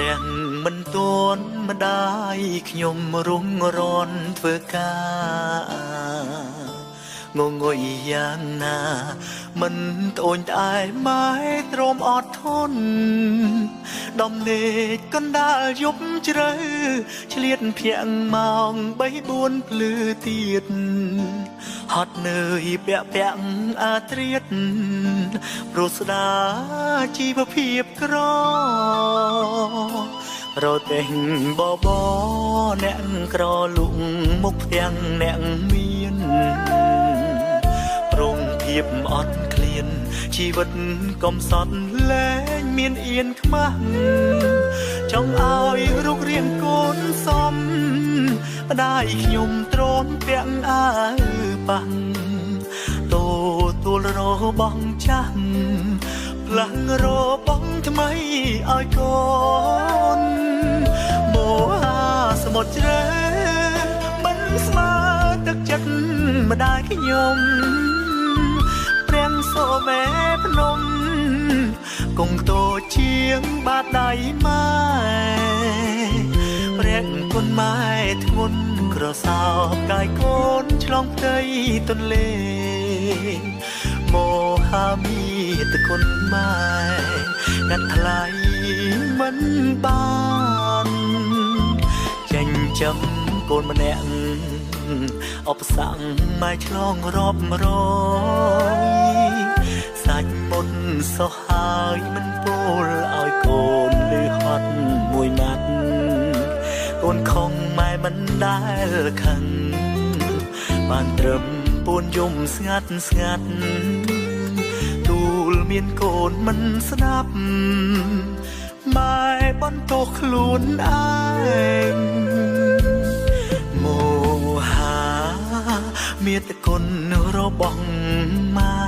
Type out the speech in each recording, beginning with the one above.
រាំងមិនទាន់ម្ដាយខ្ញុំរុងរន់ធ្វើការងងុយយ៉ាងណាមិនត្អូញត្អែម៉ែទ្រាំអត់ធន់ដំណេកកណ្ដាលយប់ជ្រៅឆ្លៀតភ្ញាក់ម៉ោង3 4ភ្លឺទៀតហត់នឿយពាក់អាត្រៀតព្រោះស្ដាជីវភាពក្ររទេះបបអ្នកក្រលុកមុខផ្ទាំងអ្នកមានរងភាពអត់ឃ្លានជីវិតកំសត់លែងមានអៀនខ្មាស់ចង់ឲ្យរូបរាងកូនសមម្ដាយខ្ញុំទ្រាំពាក់អាវប៉ះទួលរបស់ចាស់ផ្លាំងរបស់ថ្មីឲ្យកូនមោហាសមុទ្រជ្រៅមិនស្មើទឹកចិត្តម្ដាយខ្ញុំព្រះសូមេភ្នំគង់តូចជាងបាតដៃម៉ែព្រះគុណម៉ែធ្ងន់ក្រសោបកាយកូនឆ្លងផ្ទៃទន្លេមោហាមីតគុណម៉ែកាត់ថ្លៃមិនបានចិញ្ចឹមកូនម្នាក់អបសាំងម៉ែឆ្លងរាប់រយសាច់មុនសោះហើយមិនពោលឲ្យកូនលឺហត់មួយម៉ាត់កូនខំម៉ែមិនដែលខឹងបានត្រឹមពួនយំស្ងាត់ទូលមានកូនមិនស្ដាប់ម៉ែបន្ទោសខ្លួនឯងមោហាមាតគុណរបស់ម៉ែ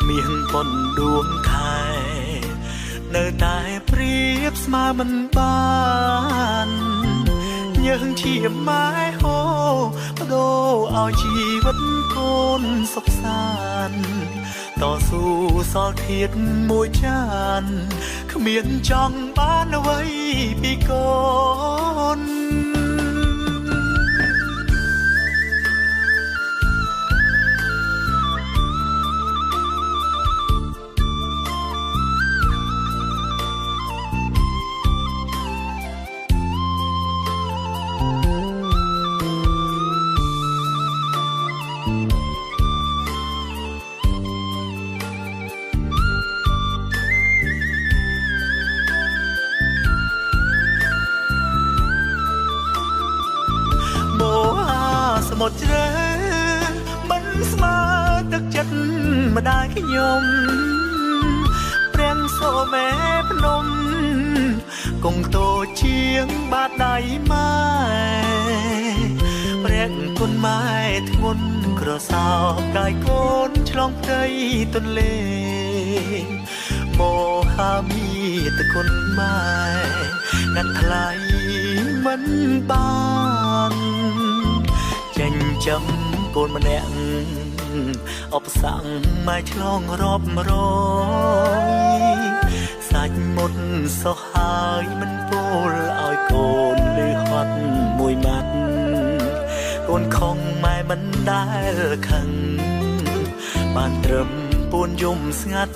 មានប៉ុនដួងខែនៅតែព្រៀបស្មើមិនបានយើងជាម៉ែហូបដូរឲ្យជីវិតកូនសុខសាន្តតស៊ូសល់ធាតមួយចានគ្មានចង់បានអ្វីពីកូនសមុទ្រជ្រៅមិនស្មើទឹកចិត្តម្ដាយខ្ញុំព្រះសូមេភ្នំគង់តូចជាងបាតដៃម៉ែព្រះគុណម៉ែធ្ងន់ក្រសោបកាយកូនឆ្លងផ្ទៃទន្លេមោហាមីតគុណម៉ែកាត់ថ្លៃមិនបានចិញ្ចឹមកូនម្នាក់អបសាំងម៉ែឆ្លងរាប់រយសាច់មុនសោះហើយមិនពោលឲ្យកូនលឺហត់មួយម៉ាត់កូនខំម៉ែមិនដែលខឹងបានត្រឹមពួនយំស្ងាត់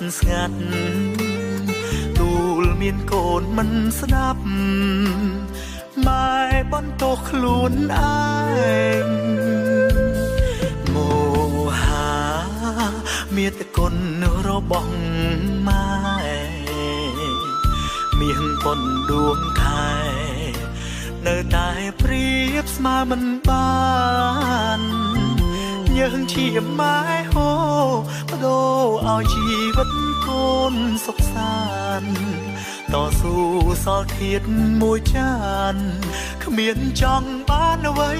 ទូលមានកូនមិនស្ដាប់ម៉ែបន្ទោសខ្លួនឯងមោហាមាតគុណរបស់ម៉ែមានប៉ុនដួងខែនៅតែព្រៀបស្មើមិនបានយើងជាម៉ែហូបដូរឲ្យជីវិតកូនសុខសាន្តតស៊ូសល់ធាតមួយចានគ្មានចង់បានអ្វី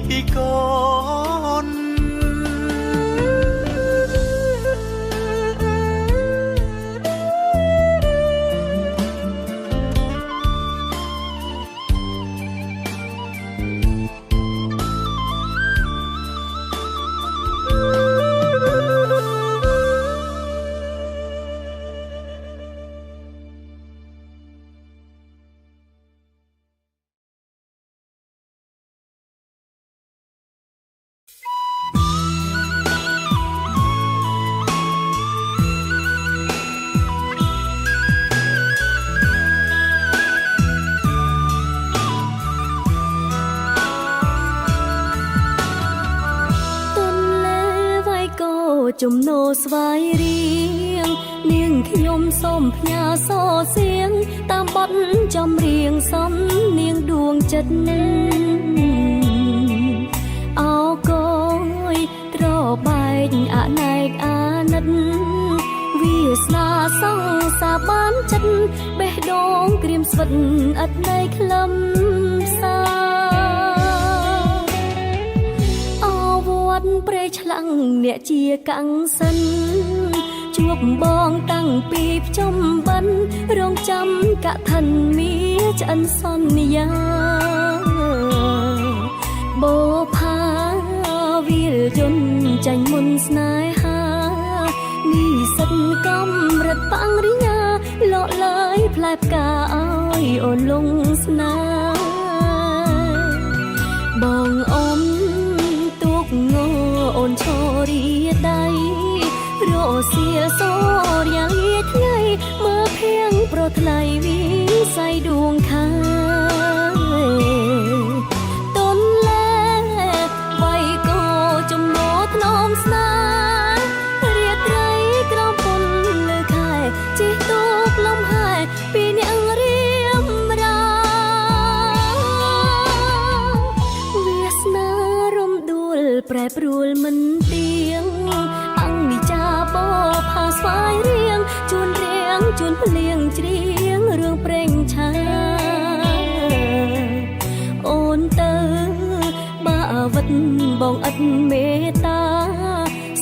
ពីកូន ជំនោស្វាយរៀងនាងខ្ញុំសូមផ្ញើសរសៀងតាមបទចម្រៀងសំនាងដួងចិត្តអោកយត្របែកអណែកអាណិតវាស្នាសងសាបានចិត្តបេះដូងក្រៀមស្វិតឥតនៃក្លឹមសាព្រៃឆ្លាំងអ្នកជាកាំងសិនជួបបងតាំងពីភ្ចំបិណ្ឌរងចាំកឋិនមាឆ្អិនសន្យាបោផាវិលយន្តចាញ់មុនស្នេហានិស្សិតកំរិតបាំងរិញ្ញាលក់ឡើយផ្លែផ្កាឲ្យអូនលងស្នេហ៍បងអូនអូនឈរីដៃរសៀលសូរយ៉ាងលាថ្ងៃមើលភៀងប្រថ្លៃវិស័យដួងខាតនលែវៃកោចំនោថ្នមស្នារាត្រីក្រំពុនលើខែជីទូកលំហែពីអ្នករៀមរាវាសនារំដួលប្រែប្រួលមិនទៀងអង្គនិចាបោផាស្វាយរៀងជួនរៀងជួនភ្លៀងច្រៀងរឿងប្រេងឆាអូនទៅបាវិតបងឥតមេត្តា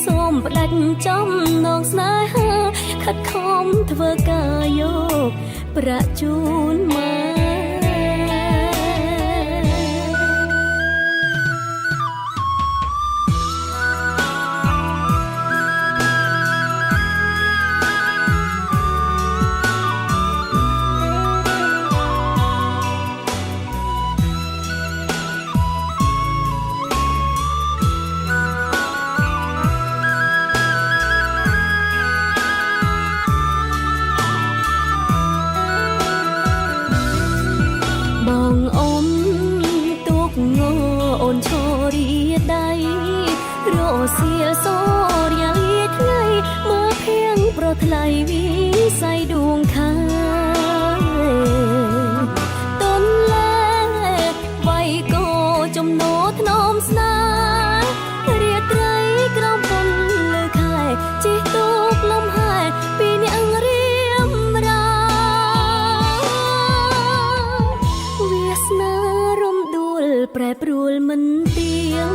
សូមផ្ដាច់ចំណងស្នេហាខិតខំធ្វើការយកប្រាក់ជូនមកសៀលសូរយ៉ាងលាថ្ងៃមើលភៀងប្រថ្លៃវិស័យដួងខាតនលែវៃកោចំនោថ្នមស្នារាត្រីក្រំពុនលើខែជីទូកលំហែពីអ្នករៀមរាវាសនារំដួលប្រែប្រួលមិនទៀង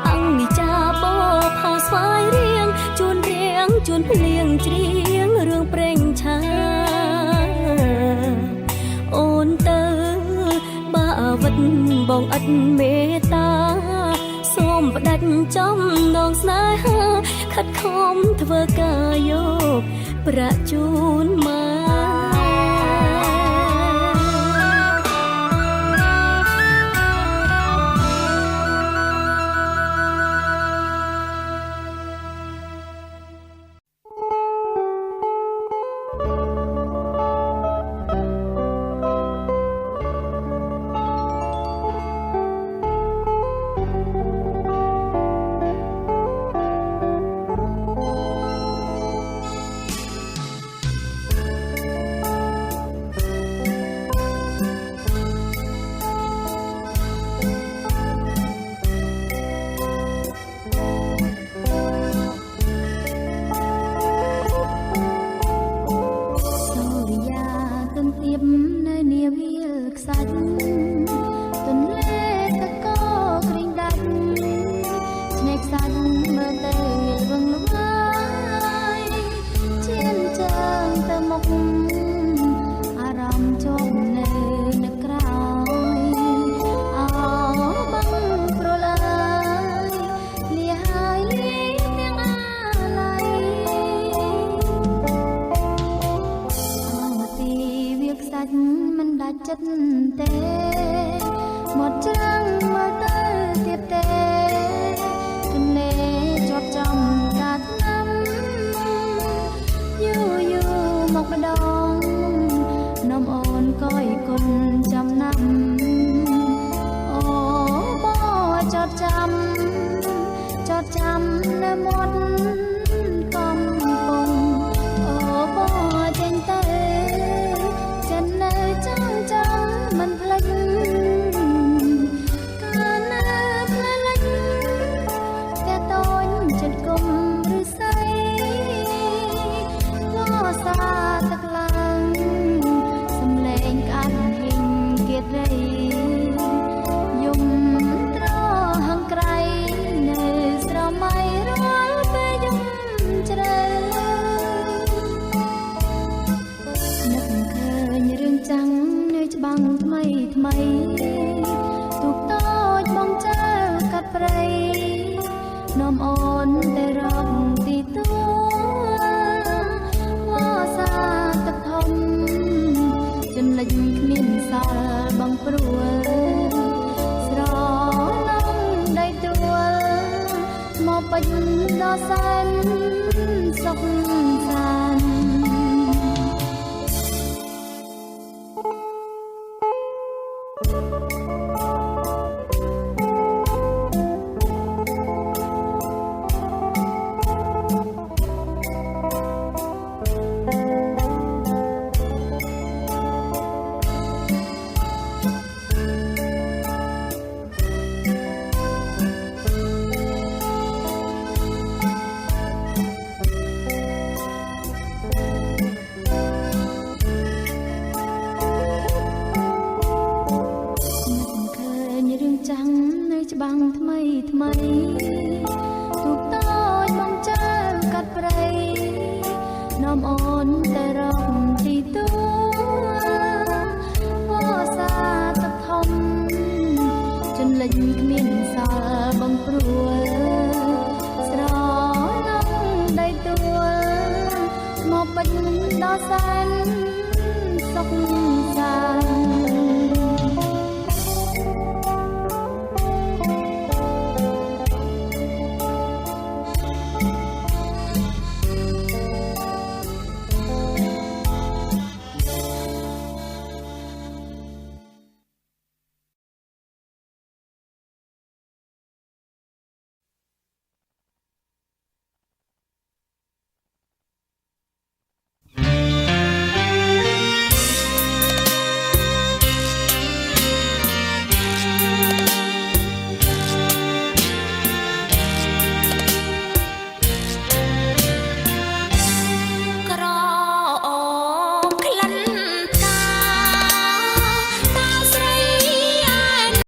អង្គនិចាបោផាស្វាយរៀងជួនរៀងជួនភ្លៀងច្រៀងរឿងប្រេងឆាអូនទៅបាវិតបងឥតមេត្តាសូមផ្ដាច់ចំណងស្នេហាខិតខំធ្វើការយកប្រាក់ជូនមកចត់ចាំនៅមាត់ ច្បាំងថ្មីថ្មីទូកតូចបងចៅកាត់ព្រៃនាំអូនទៅរកទីទួសាទឹកធំចំណេញគ្មានសាលបងព្រួលស្រណងដីទួលមកពេញដល់សែនសុខសាន្តចាំនៅច្បាំងថ្មីថ្មីទូកតូចបងចៅកាត់ព្រៃនាំអូនទៅរកទីទួសាទឹកធំចំណេញគ្មានសាលបងព្រួលស្រណងដីទួលមកពេញដល់សែនសុខ